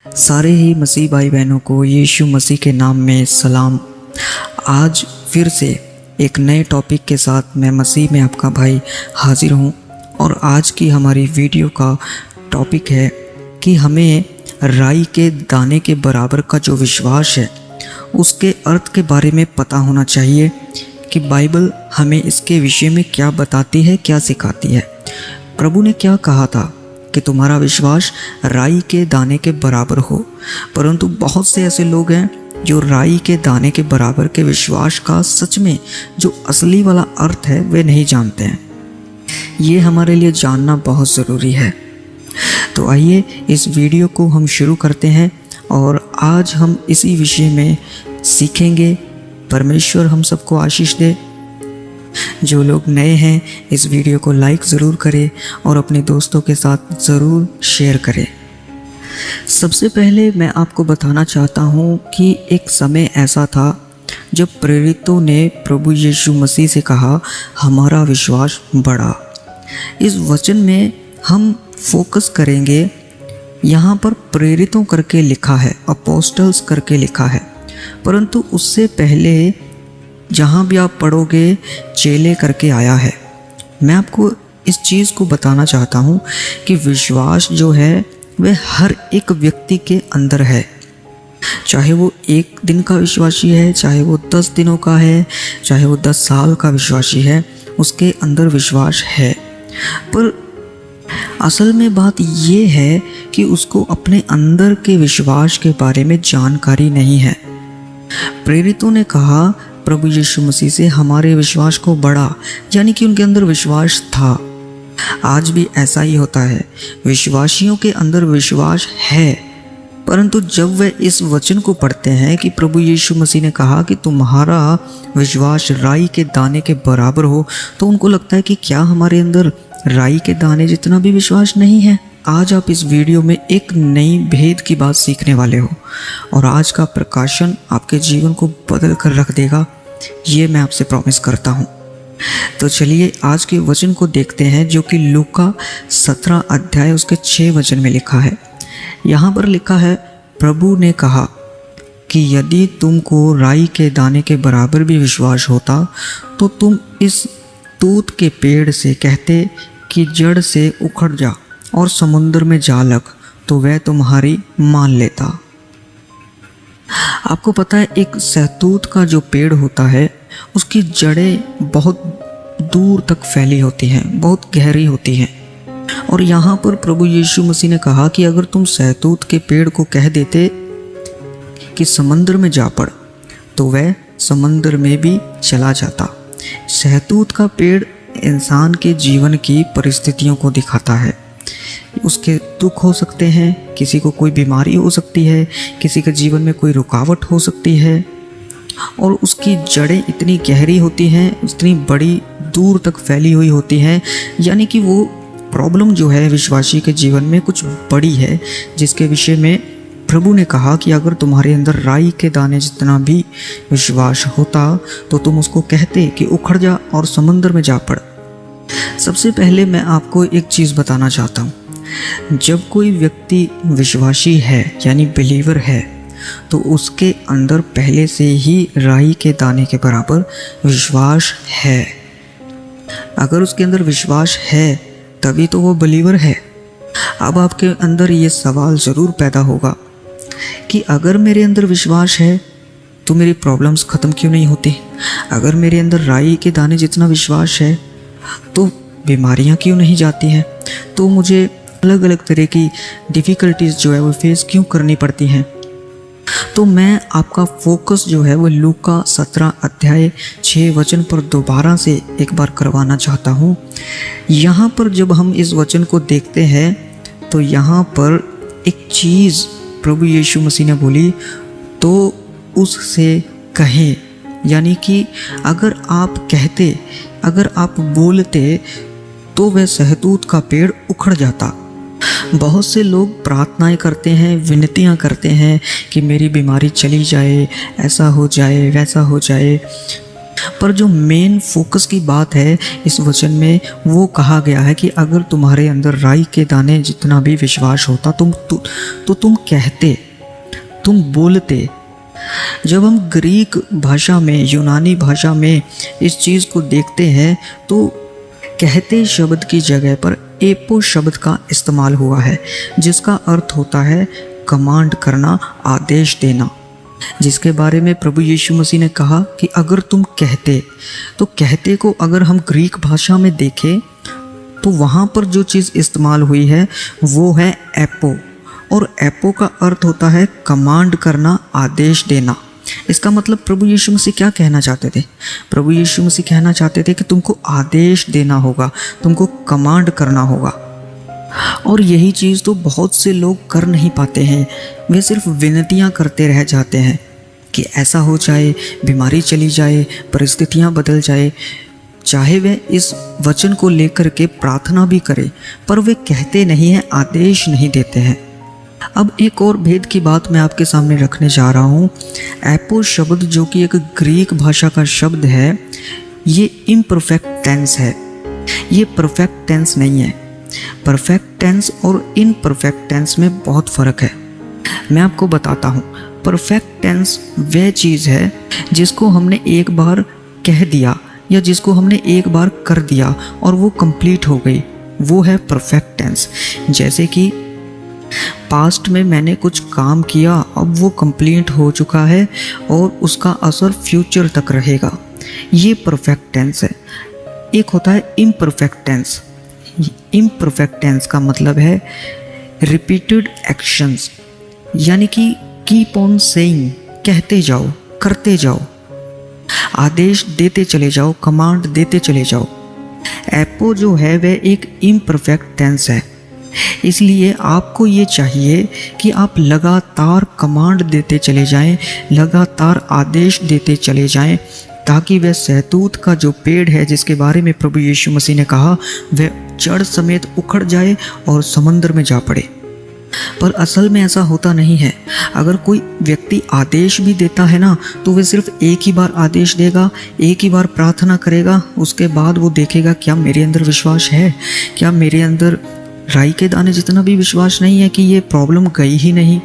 सारे ही मसीह भाई बहनों को यीशु मसीह के नाम में सलाम। आज फिर से एक नए टॉपिक के साथ मैं मसीह में आपका भाई हाजिर हूँ और आज की हमारी वीडियो का टॉपिक है कि हमें राई के दाने के बराबर का जो विश्वास है उसके अर्थ के बारे में पता होना चाहिए कि बाइबल हमें इसके विषय में क्या बताती है, क्या सिखाती है। प्रभु ने क्या कहा था कि तुम्हारा विश्वास राई के दाने के बराबर हो, परंतु बहुत से ऐसे लोग हैं जो राई के दाने के बराबर के विश्वास का सच में जो असली वाला अर्थ है वे नहीं जानते हैं। ये हमारे लिए जानना बहुत ज़रूरी है। तो आइए इस वीडियो को हम शुरू करते हैं और आज हम इसी विषय में सीखेंगे। परमेश्वर हम सबको आशीष दे। जो लोग नए हैं इस वीडियो को लाइक ज़रूर करें और अपने दोस्तों के साथ ज़रूर शेयर करें। सबसे पहले मैं आपको बताना चाहता हूँ कि एक समय ऐसा था जब प्रेरितों ने प्रभु यीशु मसीह से कहा हमारा विश्वास बढ़ा। इस वचन में हम फोकस करेंगे। यहाँ पर प्रेरितों करके लिखा है, अपोस्टल्स करके लिखा है, परंतु उससे पहले जहाँ भी आप पढ़ोगे चेले करके आया है। मैं आपको इस चीज़ को बताना चाहता हूँ कि विश्वास जो है वह हर एक व्यक्ति के अंदर है, चाहे वो 1 दिन का विश्वासी है, चाहे वो 10 दिनों का है, चाहे वो 10 साल का विश्वासी है, उसके अंदर विश्वास है। पर असल में बात ये है कि उसको अपने अंदर के विश्वास के बारे में जानकारी नहीं है। प्रेरितों ने कहा प्रभु यीशु मसीह से हमारे विश्वास को बढ़ा, यानी कि उनके अंदर विश्वास था। आज भी ऐसा ही होता है, विश्वासियों के अंदर विश्वास है, परंतु जब वे इस वचन को पढ़ते हैं कि प्रभु यीशु मसीह ने कहा कि तुम्हारा विश्वास राई के दाने के बराबर हो, तो उनको लगता है कि क्या हमारे अंदर राई के दाने जितना भी विश्वास नहीं है। आज आप इस वीडियो में एक नई भेद की बात सीखने वाले हो और आज का प्रकाशन आपके जीवन को बदल कर रख देगा, ये मैं आपसे प्रॉमिस करता हूँ। तो चलिए आज के वचन को देखते हैं जो कि लूका 17 अध्याय उसके 6 वचन में लिखा है। यहाँ पर लिखा है, प्रभु ने कहा कि यदि तुमको राई के दाने के बराबर भी विश्वास होता तो तुम इस तूत के पेड़ से कहते कि जड़ से उखड़ जा और समुद्र में जा लग, तो वह तुम्हारी मान लेता। आपको पता है एक सहतूत का जो पेड़ होता है उसकी जड़ें बहुत दूर तक फैली होती हैं, बहुत गहरी होती हैं। और यहाँ पर प्रभु यीशु मसीह ने कहा कि अगर तुम सहतूत के पेड़ को कह देते कि समंदर में जा पड़, तो वह समंदर में भी चला जाता। सहतूत का पेड़ इंसान के जीवन की परिस्थितियों को दिखाता है। उसके दुख हो सकते हैं, किसी को कोई बीमारी हो सकती है, किसी के जीवन में कोई रुकावट हो सकती है, और उसकी जड़ें इतनी गहरी होती हैं, इतनी बड़ी दूर तक फैली हुई होती हैं, यानी कि वो प्रॉब्लम जो है विश्वासी के जीवन में कुछ बड़ी है, जिसके विषय में प्रभु ने कहा कि अगर तुम्हारे अंदर राई के दाने जितना भी विश्वास होता तो तुम उसको कहते कि उखड़ जा और समुद्र में जा पड़। सबसे पहले मैं आपको एक चीज़ बताना चाहता हूँ, जब कोई व्यक्ति विश्वासी है यानी बिलीवर है तो उसके अंदर पहले से ही राई के दाने के बराबर विश्वास है। अगर उसके अंदर विश्वास है तभी तो वो बिलीवर है। अब आपके अंदर ये सवाल ज़रूर पैदा होगा कि अगर मेरे अंदर विश्वास है तो मेरी प्रॉब्लम्स ख़त्म क्यों नहीं होती? अगर मेरे अंदर राई के दाने जितना विश्वास है तो बीमारियां क्यों नहीं जाती हैं? तो मुझे अलग अलग तरह की डिफ़िकल्टीज़ जो है वो फेस क्यों करनी पड़ती हैं? तो मैं आपका फोकस जो है वो लूका 17 अध्याय 6 वचन पर दोबारा से एक बार करवाना चाहता हूँ। यहाँ पर जब हम इस वचन को देखते हैं तो यहाँ पर एक चीज़ प्रभु यीशु मसीह ने बोली, तो उससे कहे, यानी कि अगर आप कहते, अगर आप बोलते तो वह सहतूत का पेड़ उखड़ जाता। बहुत से लोग प्रार्थनाएं करते हैं, विनतियां करते हैं कि मेरी बीमारी चली जाए, ऐसा हो जाए, वैसा हो जाए, पर जो मेन फोकस की बात है इस वचन में, वो कहा गया है कि अगर तुम्हारे अंदर राई के दाने जितना भी विश्वास होता तो तुम कहते, तुम बोलते। जब हम ग्रीक भाषा में, यूनानी भाषा में इस चीज़ को देखते हैं तो कहते शब्द की जगह पर एपो शब्द का इस्तेमाल हुआ है, जिसका अर्थ होता है कमांड करना, आदेश देना, जिसके बारे में प्रभु यीशु मसीह ने कहा कि अगर तुम कहते, तो कहते को अगर हम ग्रीक भाषा में देखें तो वहाँ पर जो चीज़ इस्तेमाल हुई है वो है एपो, और एपो का अर्थ होता है कमांड करना, आदेश देना। इसका मतलब प्रभु यीशु मसीह क्या कहना चाहते थे? प्रभु यीशु मसीह कहना चाहते थे कि तुमको आदेश देना होगा, तुमको कमांड करना होगा। और यही चीज़ तो बहुत से लोग कर नहीं पाते हैं, वे सिर्फ विनतियां करते रह जाते हैं कि ऐसा हो जाए, बीमारी चली जाए, परिस्थितियां बदल जाए। चाहे वे इस वचन को लेकर के प्रार्थना भी करें, पर वे कहते नहीं हैं, आदेश नहीं देते हैं। अब एक और भेद की बात मैं आपके सामने रखने जा रहा हूँ। एपो शब्द जो कि एक ग्रीक भाषा का शब्द है, ये इम्परफेक्ट टेंस है, ये परफेक्ट टेंस नहीं है। परफेक्ट टेंस और इनपरफेक्ट टेंस में बहुत फ़र्क है। मैं आपको बताता हूँ। परफेक्ट टेंस वह चीज़ है जिसको हमने एक बार कह दिया या जिसको हमने एक बार कर दिया और वो कंप्लीट हो गई, वो है परफेक्ट टेंस। जैसे कि पास्ट में मैंने कुछ काम किया, अब वो कंप्लीट हो चुका है और उसका असर फ्यूचर तक रहेगा, ये परफेक्ट टेंस है। एक होता है इम्परफेक्ट टेंस। इम्परफेक्ट टेंस का मतलब है रिपीटेड एक्शंस, यानी कि कीप ऑन सेइंग, कहते जाओ, करते जाओ, आदेश देते चले जाओ, कमांड देते चले जाओ। एपो जो है वह एक इम्परफेक्ट टेंस है। इसलिए आपको ये चाहिए कि आप लगातार कमांड देते चले जाएं, लगातार आदेश देते चले जाएं, ताकि वह सहतूत का जो पेड़ है जिसके बारे में प्रभु यीशु मसीह ने कहा, वह जड़ समेत उखड़ जाए और समुद्र में जा पड़े। पर असल में ऐसा होता नहीं है। अगर कोई व्यक्ति आदेश भी देता है ना, तो वह सिर्फ एक ही बार आदेश देगा, एक ही बार प्रार्थना करेगा, उसके बाद वो देखेगा क्या मेरे अंदर विश्वास है, क्या मेरे अंदर राई के दाने जितना भी विश्वास नहीं है कि ये प्रॉब्लम गई ही नहीं।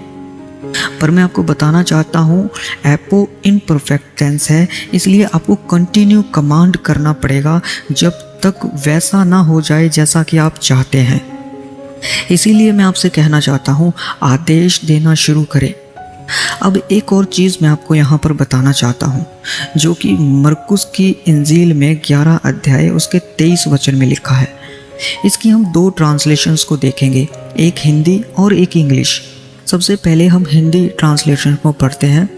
पर मैं आपको बताना चाहता हूँ, एपो इनपरफेक्ट टेंस है, इसलिए आपको कंटिन्यू कमांड करना पड़ेगा जब तक वैसा ना हो जाए जैसा कि आप चाहते हैं। इसीलिए मैं आपसे कहना चाहता हूँ, आदेश देना शुरू करें। अब एक और चीज़ मैं आपको यहाँ पर बताना चाहता हूँ, जो कि मरकुस की इंजील में 11 अध्याय उसके 23 वचन में लिखा है। इसकी हम 2 ट्रांसलेशंस को देखेंगे, एक हिंदी और एक इंग्लिश। सबसे पहले हम हिंदी ट्रांसलेशन को पढ़ते हैं।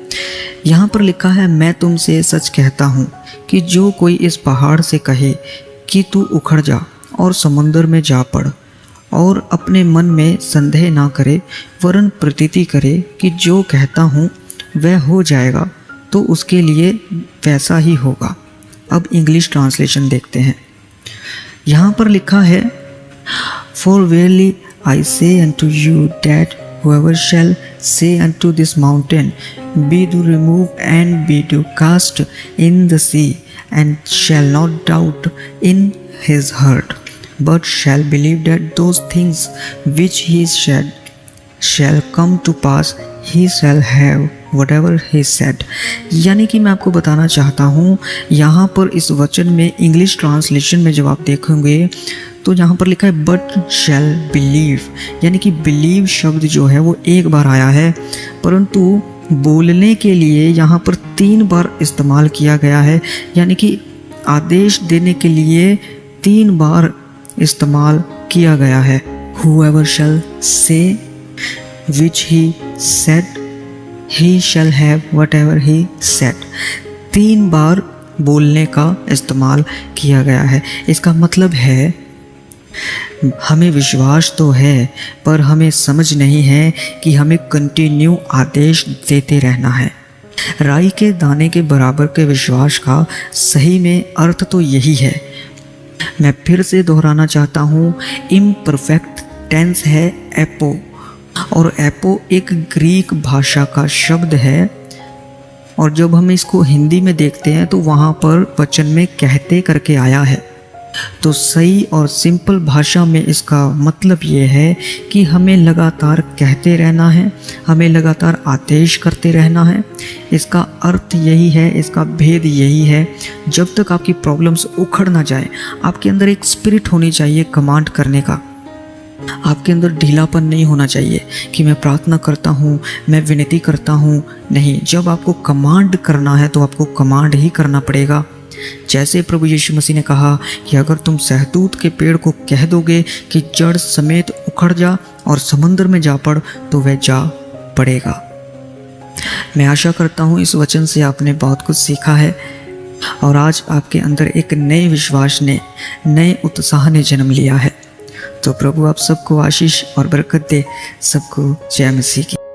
यहाँ पर लिखा है, मैं तुमसे सच कहता हूँ कि जो कोई इस पहाड़ से कहे कि तू उखड़ जा और समुंदर में जा पड़, और अपने मन में संदेह ना करे, वरन प्रतीति करे कि जो कहता हूँ वह हो जाएगा, तो उसके लिए वैसा ही होगा। अब इंग्लिश ट्रांसलेशन देखते हैं। यहाँ पर लिखा है, For verily I say unto you that whoever shall say unto this mountain, be thou removed and be thou cast in the sea, and shall not doubt in his heart, but shall believe that those things which he said shall come to pass, he shall have whatever he said। यानी कि मैं आपको बताना चाहता हूँ, यहाँ पर इस वचन में इंग्लिश ट्रांसलेशन में जब आप देखोगे तो यहाँ पर लिखा है बट शैल बिलीव, यानी कि बिलीव शब्द जो है वो एक बार आया है, परंतु बोलने के लिए यहाँ पर 3 बार इस्तेमाल किया गया है, यानी कि आदेश देने के लिए 3 बार इस्तेमाल किया गया है। Whoever shall say which he said, he shall have whatever he said। 3 बार बोलने का इस्तेमाल किया गया है। इसका मतलब है हमें विश्वास तो है, पर हमें समझ नहीं है कि हमें कंटिन्यू आदेश देते रहना है। राई के दाने के बराबर के विश्वास का सही में अर्थ तो यही है। मैं फिर से दोहराना चाहता हूँ, इम्परफेक्ट टेंस है एपो, और एपो एक ग्रीक भाषा का शब्द है और जब हम इसको हिंदी में देखते हैं तो वहाँ पर वचन में कहते करके आया है। तो सही और सिंपल भाषा में इसका मतलब ये है कि हमें लगातार कहते रहना है, हमें लगातार आदेश करते रहना है। इसका अर्थ यही है, इसका भेद यही है, जब तक आपकी प्रॉब्लम्स उखड़ ना जाए, आपके अंदर एक स्पिरिट होनी चाहिए कमांड करने का। आपके अंदर ढीलापन नहीं होना चाहिए कि मैं प्रार्थना करता हूँ, मैं विनती करता हूँ। नहीं, जब आपको कमांड करना है तो आपको कमांड ही करना पड़ेगा। जैसे प्रभु यीशु मसीह ने कहा कि अगर तुम सहतूत के पेड़ को कह दोगे कि जड़ समेत उखड़ जा और समुद्र में जा पड़, तो वह जा पड़ेगा। मैं आशा करता हूँ इस वचन से आपने बहुत कुछ सीखा है और आज आपके अंदर एक नए विश्वास ने, नए उत्साह ने जन्म लिया है। तो प्रभु आप सबको आशीष और बरकत दे। सबको जय मसीह की।